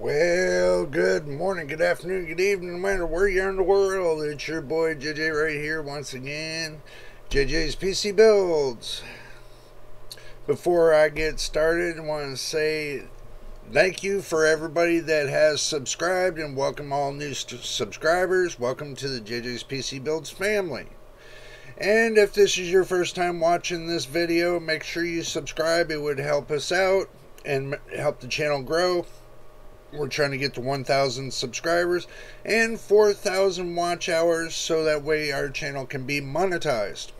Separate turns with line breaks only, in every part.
Well, good morning, good afternoon, good evening, no matter where you are in the world. It's your boy JJ right here once again. JJ's PC Builds. Before I get started, I want to say thank you for everybody that has subscribed and welcome all new subscribers. Welcome to the JJ's PC Builds family. And if this is your first time watching this video, make sure you subscribe. It would help us out and help the channel grow. We're trying to get to 1,000 subscribers and 4,000 watch hours so that way our channel can be monetized.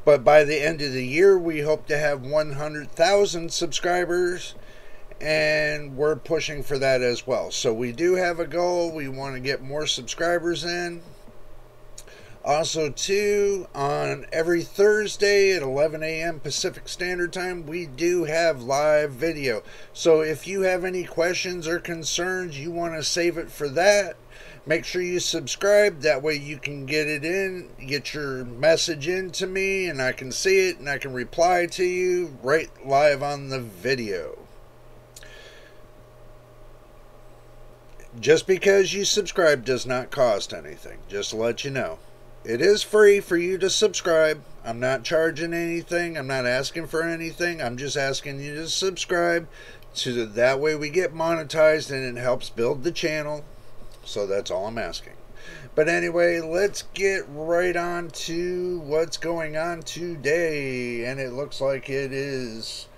But by the end of the year, we hope to have 100,000 subscribers, and we're pushing for that as well. So we do have a goal. We want to get more subscribers in. Also, too, on every Thursday at 11 a.m. Pacific Standard Time, we do have live video. So if you have any questions or concerns, you want to save it for that, make sure you subscribe. That way you can get it in, get your message in to me, and I can see it, and I can reply to you right live on the video. Just because you subscribe does not cost anything, just to let you know. It is free for you to subscribe. I'm not charging anything. I'm not asking for anything. I'm just asking you to subscribe so that way we get monetized and it helps build the channel. So that's all I'm asking. But anyway, let's get right on to what's going on today. And it looks like it is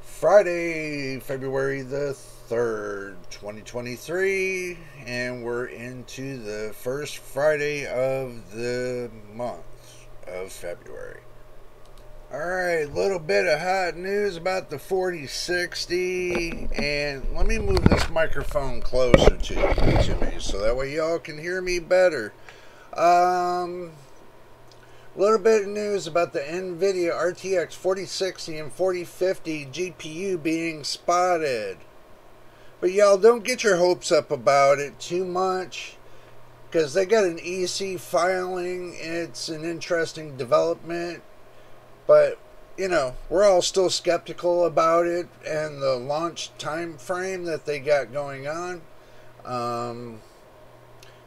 Friday, February the 3rd, 2023, and we're into the first Friday of the month of February. Alright, little bit of hot news about the 4060, and let me move this microphone closer to me so that way y'all can hear me better. Little bit of news about the Nvidia RTX 4060 and 4050 GPU being spotted. But y'all don't get your hopes up about it too much, because they got an EC filing. It's an interesting development, but you know, we're all still skeptical about it and the launch time frame that they got going on.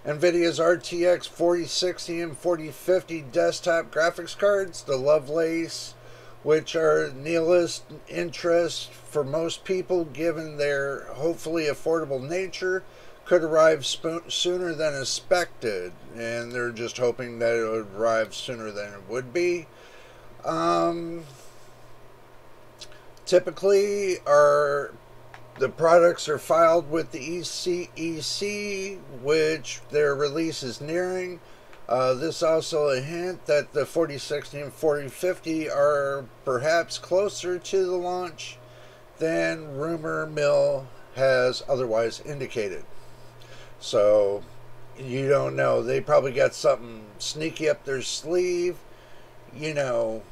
Nvidia's RTX 4060 and 4050 desktop graphics cards, the Lovelace, which are nihilist interest for most people given their hopefully affordable nature, could arrive sooner than expected, and they're just hoping that it would arrive sooner than it would be. Typically, the products are filed with the ECEC, which their release is nearing. This also a hint that the 4060 and 4050 are perhaps closer to the launch than rumor mill has otherwise indicated. So you don't know. They probably got something sneaky up their sleeve. You know,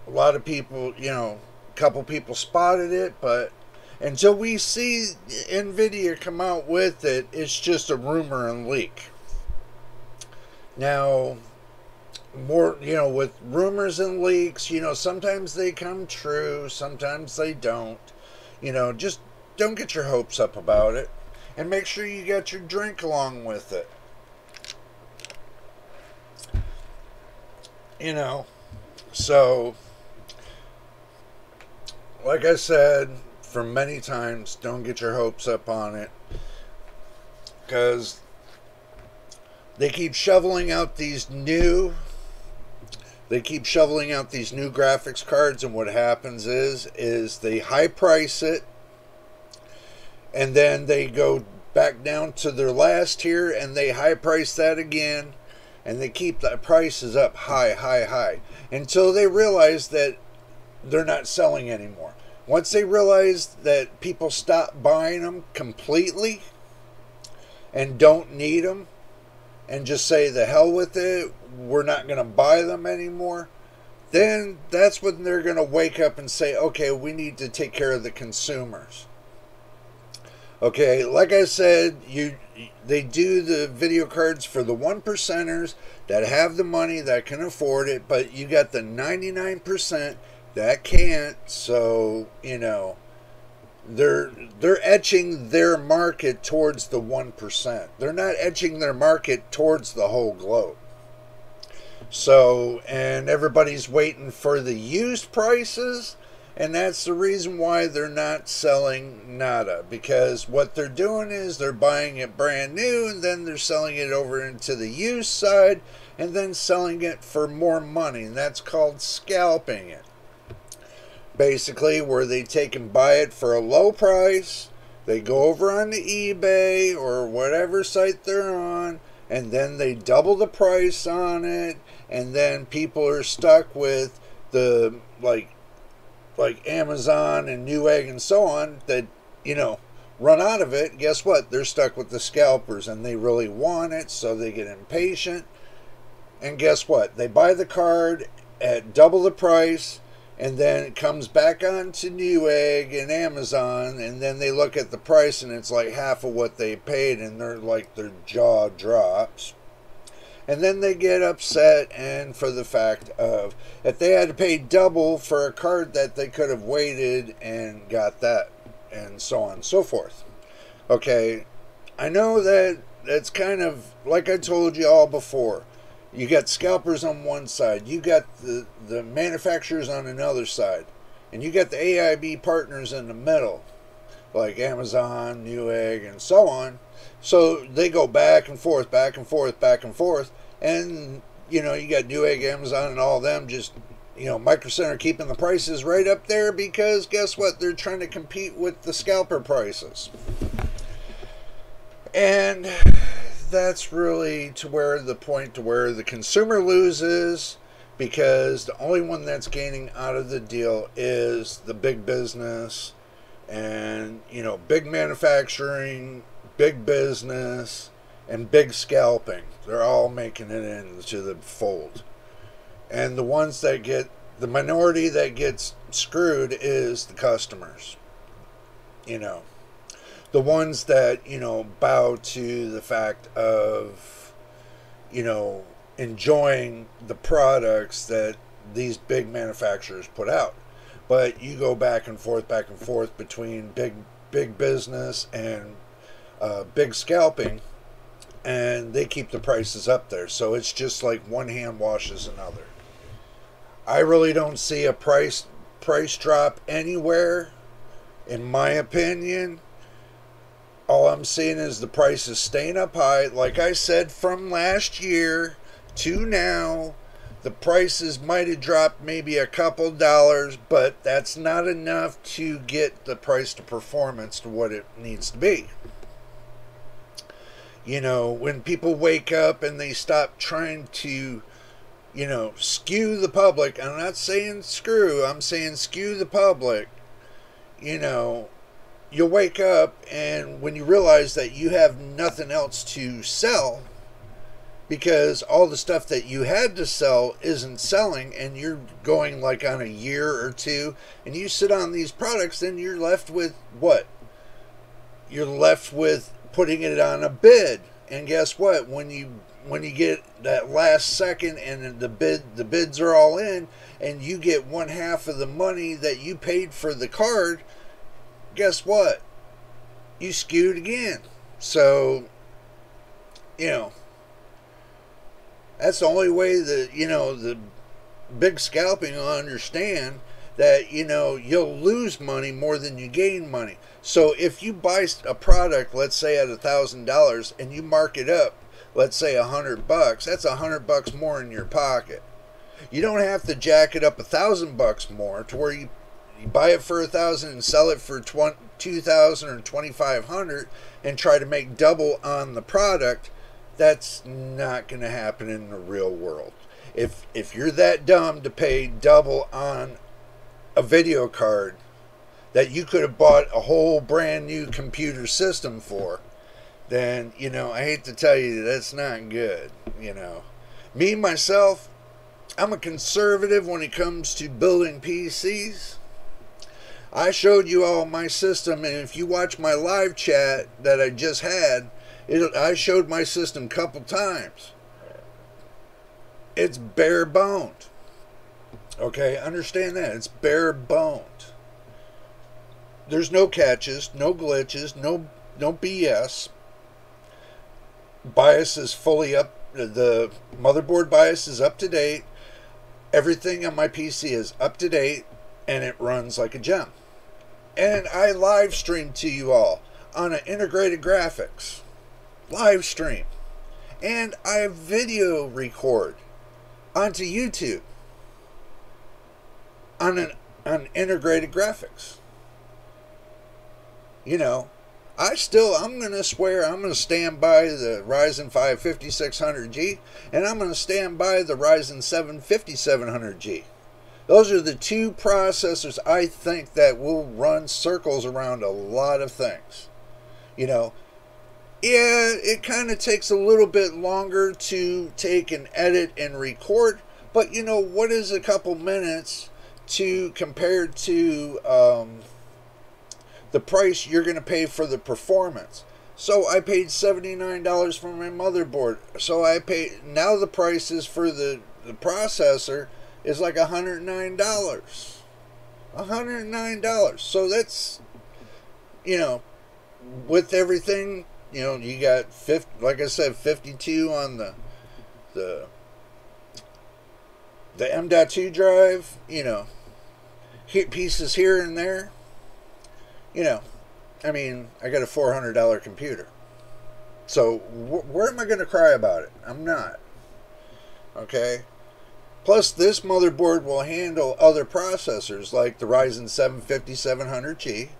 a lot of people, you know, a couple people spotted it, but until we see Nvidia come out with it, it's just a rumor and leak. Now, more, you know, with rumors and leaks, you know, sometimes they come true, sometimes they don't. You know, just don't get your hopes up about it. And make sure you got your drink along with it. You know, so, like I said, for many times, don't get your hopes up on it. Because they keep shoveling out these new graphics cards, and what happens is they high price it, and then they go back down to their last tier and they high price that again, and they keep the prices up high until they realize that they're not selling anymore. Once they realize that people stop buying them completely and don't need them, and just say the hell with it, we're not going to buy them anymore, then that's when they're going to wake up and say, okay, we need to take care of the consumers. Okay, like I said, they do the video cards for the 1%ers that have the money, that can afford it, but you got the 99% that can't. So, you know, they're etching their market towards the 1%. They're not etching their market towards the whole globe. So, and everybody's waiting for the used prices, and that's the reason why they're not selling nada, because what they're doing is they're buying it brand new and then they're selling it over into the used side and then selling it for more money, and that's called scalping it. Basically, where they take and buy it for a low price, they go over on the eBay or whatever site they're on, and then they double the price on it, and then people are stuck with the like Amazon and Newegg and so on that, run out of it. Guess what? They're stuck with the scalpers, and they really want it, so they get impatient. And guess what? They buy the card at double the price, and then it comes back onto Newegg and Amazon, and then they look at the price and it's like half of what they paid, and their jaw drops. And then they get upset, and for the fact of if they had to pay double for a card that they could have waited and got that, and so on and so forth. Okay, I know that it's kind of like I told you all before. You got scalpers on one side, you got the manufacturers on another side, and you got the AIB partners in the middle, like Amazon, Newegg, and so on. So they go back and forth, back and forth, back and forth, and you got Newegg, Amazon, and all of them just, Micro Center keeping the prices right up there, because guess what? They're trying to compete with the scalper prices. And that's really to where the consumer loses, because the only one that's gaining out of the deal is the big business and, big manufacturing, big business, and big scalping. They're all making it into the fold. And the minority that gets screwed is the customers. The ones that, bow to the fact of, enjoying the products that these big manufacturers put out. But you go back and forth between big business and big scalping, and they keep the prices up there. So it's just like one hand washes another. I really don't see a price drop anywhere, in my opinion. All I'm seeing is the price is staying up high. Like I said, from last year to now, the prices might have dropped maybe a couple dollars, but that's not enough to get the price to performance to what it needs to be. When people wake up and they stop trying to, skew the public, I'm not saying screw, I'm saying skew the public, you'll wake up, and when you realize that you have nothing else to sell, because all the stuff that you had to sell isn't selling, and you're going like on a year or two, and you sit on these products, then you're left with what? You're left with putting it on a bid. And guess what? When you get that last second and the bids are all in, and you get one half of the money that you paid for the card, guess what? You skewed again. So, that's the only way that, the big scalping will understand that, you'll lose money more than you gain money. So if you buy a product, let's say at $1,000, and you mark it up, let's say $100, that's $100 more in your pocket. You don't have to jack it up $1,000 more to where you buy it for $1,000 and sell it for $2,000 or $2,500 and try to make double on the product. That's not going to happen in the real world. If you're that dumb to pay double on a video card that you could have bought a whole brand new computer system for, then, I hate to tell you, that's not good. Me, myself, I'm a conservative when it comes to building PCs. I showed you all my system, and if you watch my live chat that I just had, I showed my system a couple times. It's bare boned. Okay, understand that. It's bare boned. There's no catches, no glitches, no BS. BIOS is fully up. The motherboard BIOS is up to date. Everything on my PC is up to date, and it runs like a gem. And I live stream to you all on an integrated graphics live stream, and I video record onto YouTube on integrated graphics. You know, I'm going to swear I'm going to stand by the Ryzen 5 5600G, and I'm going to stand by the Ryzen 7 5700G. Those are the two processors I think that will run circles around a lot of things. You know, yeah, it kind of takes a little bit longer to take and edit and record, but you know, what is a couple minutes to compared to the price you're going to pay for the performance? So I paid $79 for my motherboard. So I paid, now the prices for the processor is like $109. $109. So that's, you know, with everything, you know, you got 50, like I said, 52 on the M.2 drive, you know, pieces here and there. You know, I mean, I got a $400 computer. So where am I going to cry about it? I'm not. Okay? Plus, this motherboard will handle other processors like the Ryzen 7 5700G.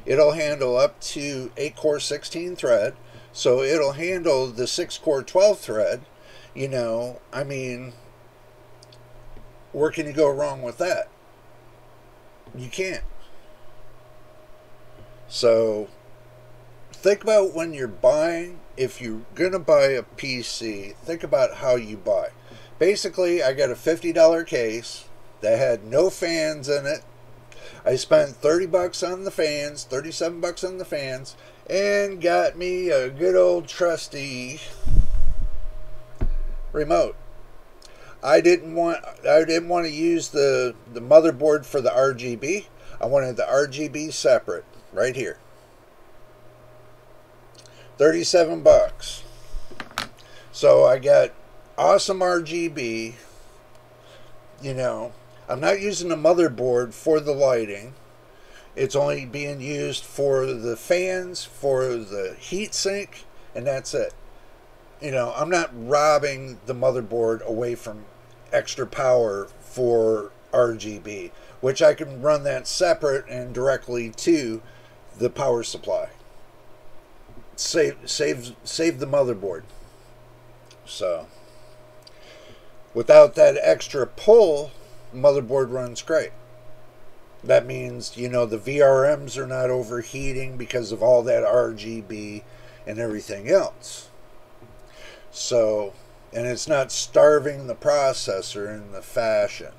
It'll handle up to 8-core 16 thread. So it'll handle the 6-core 12 thread. You know, I mean, where can you go wrong with that? You can't. So think about when you're buying, if you're going to buy a PC, think about how you buy. Basically, I got a $50 case that had no fans in it. I spent $30 on the fans, $37 on the fans, and got me a good old trusty remote. I didn't want to use the motherboard for the RGB. I wanted the RGB separate. Right here. $37. So I got awesome RGB. You know, I'm not using the motherboard for the lighting. It's only being used for the fans, for the heatsink, and that's it. You know, I'm not robbing the motherboard away from extra power for RGB, which I can run that separate and directly to the power supply. Save the motherboard. So without that extra pull, motherboard runs great. That means, you know, the VRMs are not overheating because of all that RGB and everything else. So, and it's not starving the processor in the fashion.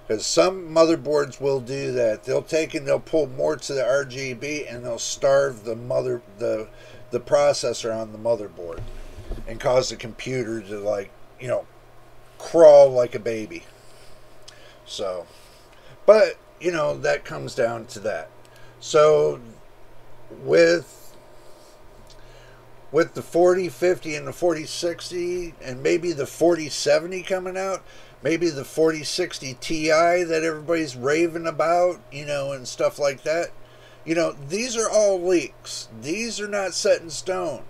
Because some motherboards will do that. They'll take and they'll pull more to the RGB and they'll starve the processor on the motherboard and cause the computer to, like, you know, crawl like a baby. So, but you know, that comes down to that. So with the 4050 and the 4060 and maybe the 4070 coming out, maybe the 4060 Ti that everybody's raving about, you know, and stuff like that. You know, these are all leaks. These are not set in stone.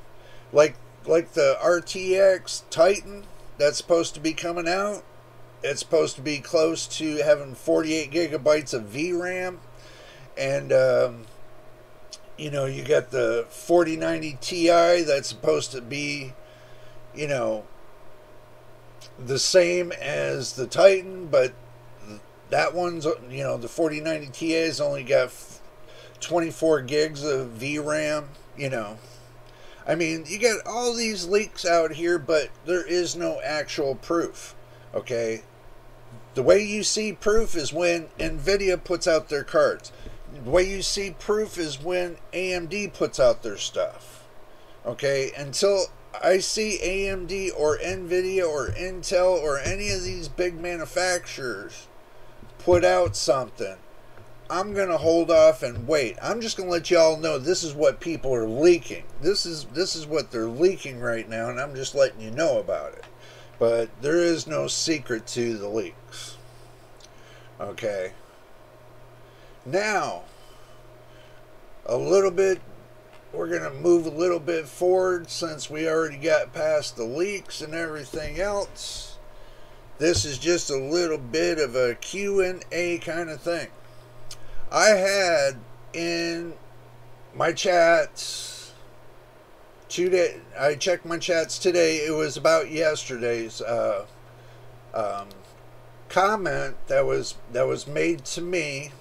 Like the RTX Titan that's supposed to be coming out. It's supposed to be close to having 48 gigabytes of VRAM. And, you know, you got the 4090 Ti that's supposed to be, you know, the same as the Titan, but that one's, you know, the 4090 Ti has only got 24 gigs of VRAM, you know. I mean, you got all these leaks out here, but there is no actual proof, okay? The way you see proof is when Nvidia puts out their cards. The way you see proof is when AMD puts out their stuff, okay? Until I see AMD or Nvidia or Intel or any of these big manufacturers put out something, I'm going to hold off and wait. I'm just going to let y'all know this is what people are leaking. This is what they're leaking right now, and I'm just letting you know about it. But there is no secret to the leaks. Okay. Now, a little bit, we're going to move a little bit forward since we already got past the leaks and everything else. This is just a little bit of a Q&A kind of thing. I had in my chats today, I checked my chats today, it was about yesterday's comment that was made to me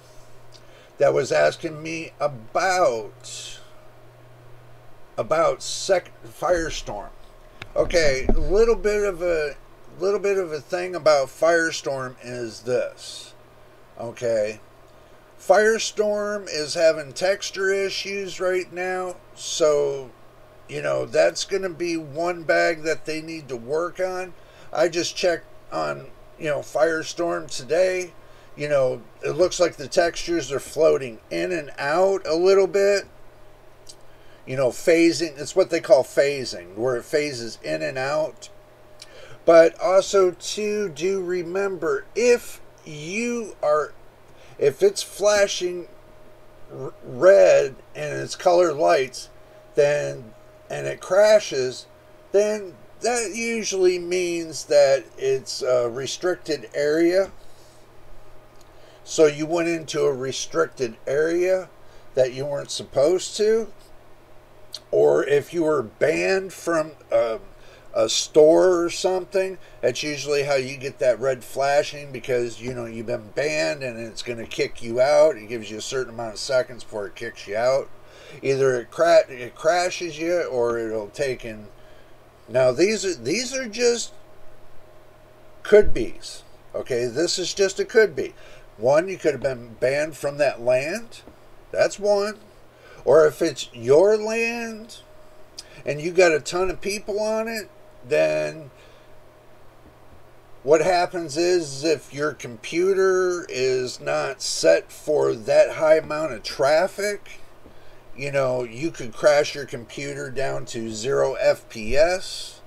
that was asking me about Firestorm. Okay, a little bit of a thing about Firestorm is this. Okay, Firestorm is having texture issues right now, so you know that's going to be one bag that they need to work on. I just checked on Firestorm today. It looks like the textures are floating in and out a little bit. Phasing, it's what they call phasing, where it phases in and out. But also, too, do remember, if it's flashing red and it's color lights, and it crashes, then that usually means that it's a restricted area. So you went into a restricted area that you weren't supposed to. Or if you were banned from a store or something, that's usually how you get that red flashing, because you've been banned and it's going to kick you out. It gives you a certain amount of seconds before it kicks you out. Either it crashes you, or it'll take in. Now these are just could be's. Okay, this is just a could be. One, you could have been banned from that land. That's one. Or if it's your land and you got a ton of people on it, then what happens is, if your computer is not set for that high amount of traffic, you could crash your computer down to 0 FPS,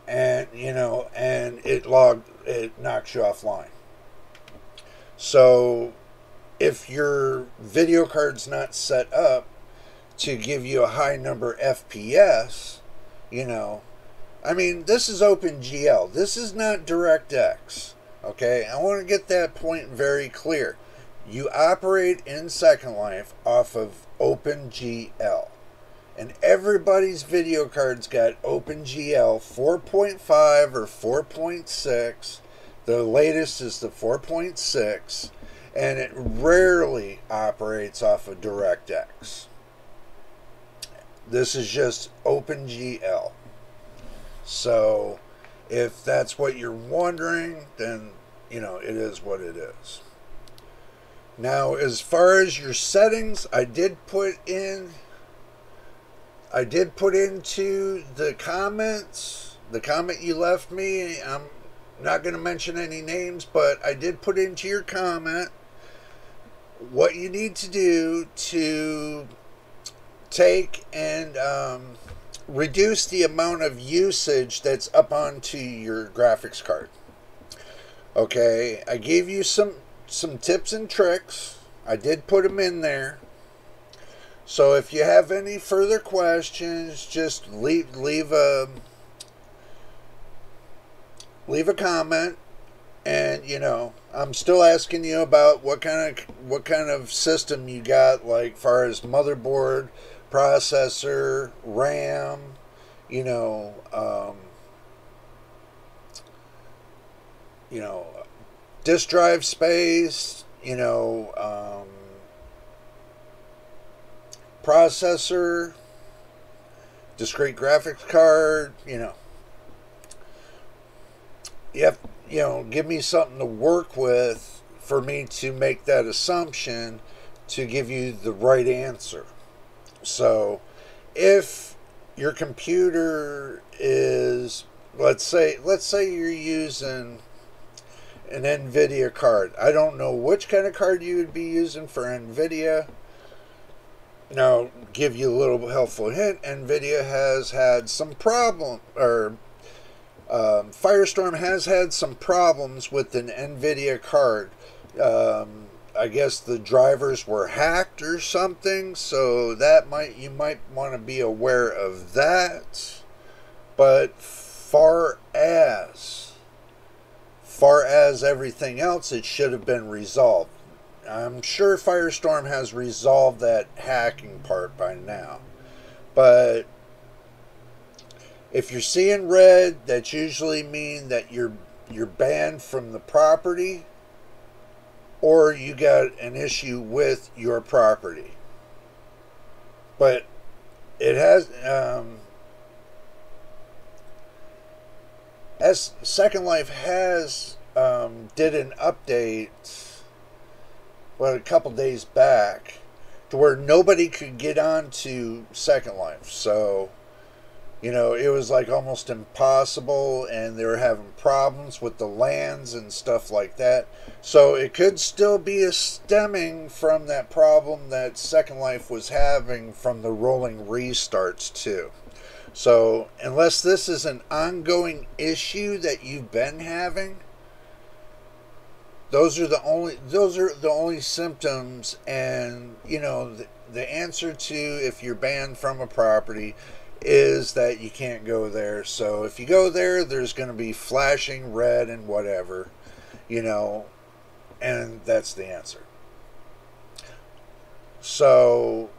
and it knocks you offline. So if your video card's not set up to give you a high number FPS, this is OpenGL. This is not DirectX. Okay, I want to get that point very clear. You operate in Second Life off of OpenGL. And everybody's video cards got OpenGL 4.5 or 4.6. The latest is the 4.6. And it rarely operates off of DirectX. This is just OpenGL. So, if that's what you're wondering, then, it is what it is. Now, as far as your settings, I did put into the comments, the comment you left me. I'm not going to mention any names, but I did put into your comment what you need to do to take and reduce the amount of usage that's up onto your graphics card. Okay, I gave you some tips and tricks. I did put them in there. So if you have any further questions, just leave a comment. And I'm still asking you about what kind of system you got, like far as motherboard, processor, RAM, disk drive space, processor, discrete graphics card, you have, give me something to work with for me to make that assumption to give you the right answer. So if your computer is, let's say you're using an Nvidia card. I don't know which kind of card you would be using for Nvidia. Now, give you a little helpful hint. Nvidia has had some problem, or Firestorm has had some problems with an Nvidia card. I guess the drivers were hacked or something, so that you might want to be aware of that. But far as everything else, it should have been resolved. I'm sure Firestorm has resolved that hacking part by now. But if you're seeing red, that usually means that you're banned from the property, or you got an issue with your property. But it has as Second Life has did an update, well, a couple days back, to where nobody could get on to Second Life. So, you know, it was like almost impossible, and they were having problems with the lands and stuff like that. So it could still be a stemming from that problem that Second Life was having from the rolling restarts too. So unless this is an ongoing issue that you've been having, those are the only symptoms. And you know, the answer to if you're banned from a property is that you can't go there. So if you go there, there's going to be flashing red and whatever, you know, and that's the answer. So,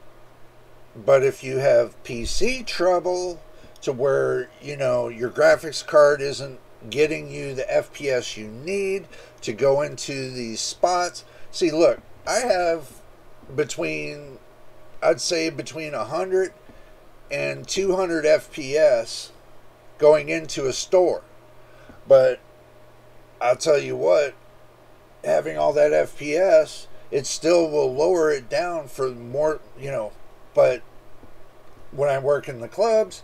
but if you have PC trouble to where, you know, your graphics card isn't getting you the FPS you need to go into these spots. See, look, I have I'd say between 100 and 200 FPS going into a store. But I'll tell you what, having all that FPS, it still will lower it down for more, you know. But when I work in the clubs,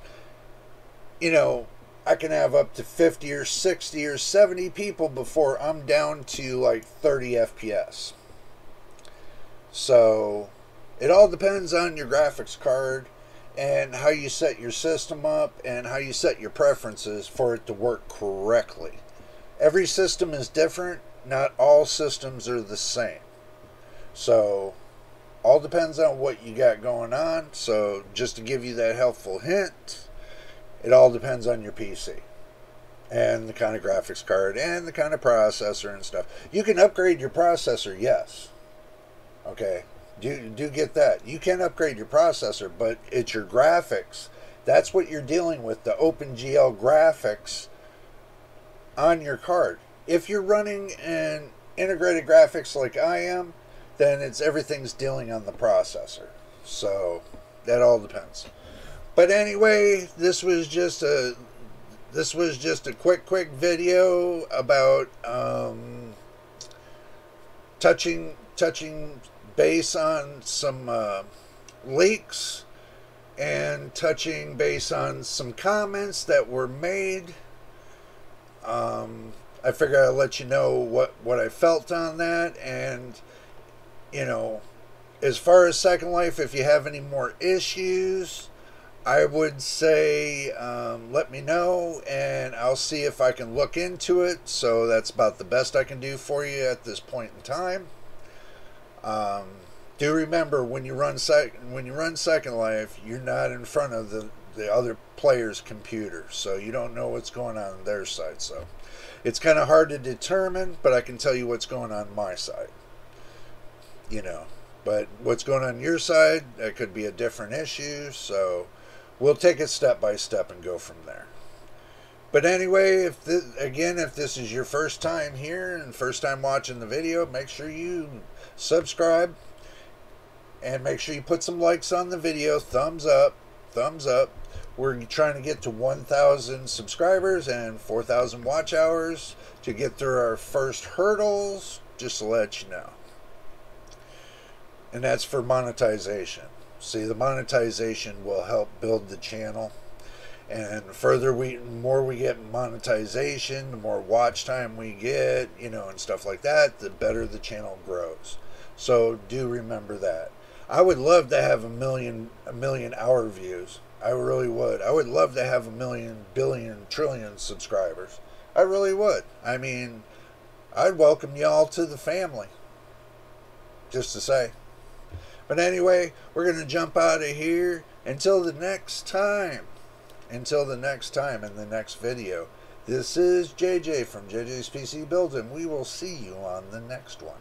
you know, I can have up to 50 or 60 or 70 people before I'm down to like 30 FPS. So it all depends on your graphics card and how you set your system up and how you set your preferences for it to work correctly. Every system is different. Not all systems are the same. So all depends on what you got going on. So just to give you that helpful hint, it all depends on your PC and the kind of graphics card and the kind of processor and stuff. You can upgrade your processor, yes. Okay. Do get that. You can upgrade your processor, but it's your graphics. That's what you're dealing with, the OpenGL graphics on your card. If you're running an integrated graphics like I am, then everything's dealing on the processor. So that all depends. But anyway, this was just a quick video about touching base on some leaks and touching base on some comments that were made. I figured I'd let you know what I felt on that. And you know, as far as Second Life, if you have any more issues, I would say let me know, and I'll see if I can look into it. So that's about the best I can do for you at this point in time. Do remember, when you run Second Life, you're not in front of the other player's computer, so you don't know what's going on their side. So it's kind of hard to determine, but I can tell you what's going on my side. You know, but what's going on your side, that could be a different issue. So we'll take it step by step and go from there. But anyway, if this is your first time here and first time watching the video, make sure you subscribe and make sure you put some likes on the video. Thumbs up. We're trying to get to 1,000 subscribers and 4,000 watch hours to get through our first hurdles, just to let you know. And that's for monetization. See, the monetization will help build the channel. And the more we get monetization, the more watch time we get, and stuff like that, the better the channel grows. So do remember that. I would love to have a million hour views. I really would. I would love to have a million, billion, trillion subscribers. I really would. I mean, I'd welcome y'all to the family. Just to say. But anyway, we're going to jump out of here. Until the next time in the next video. This is JJ from JJ's PC Build, and we will see you on the next one.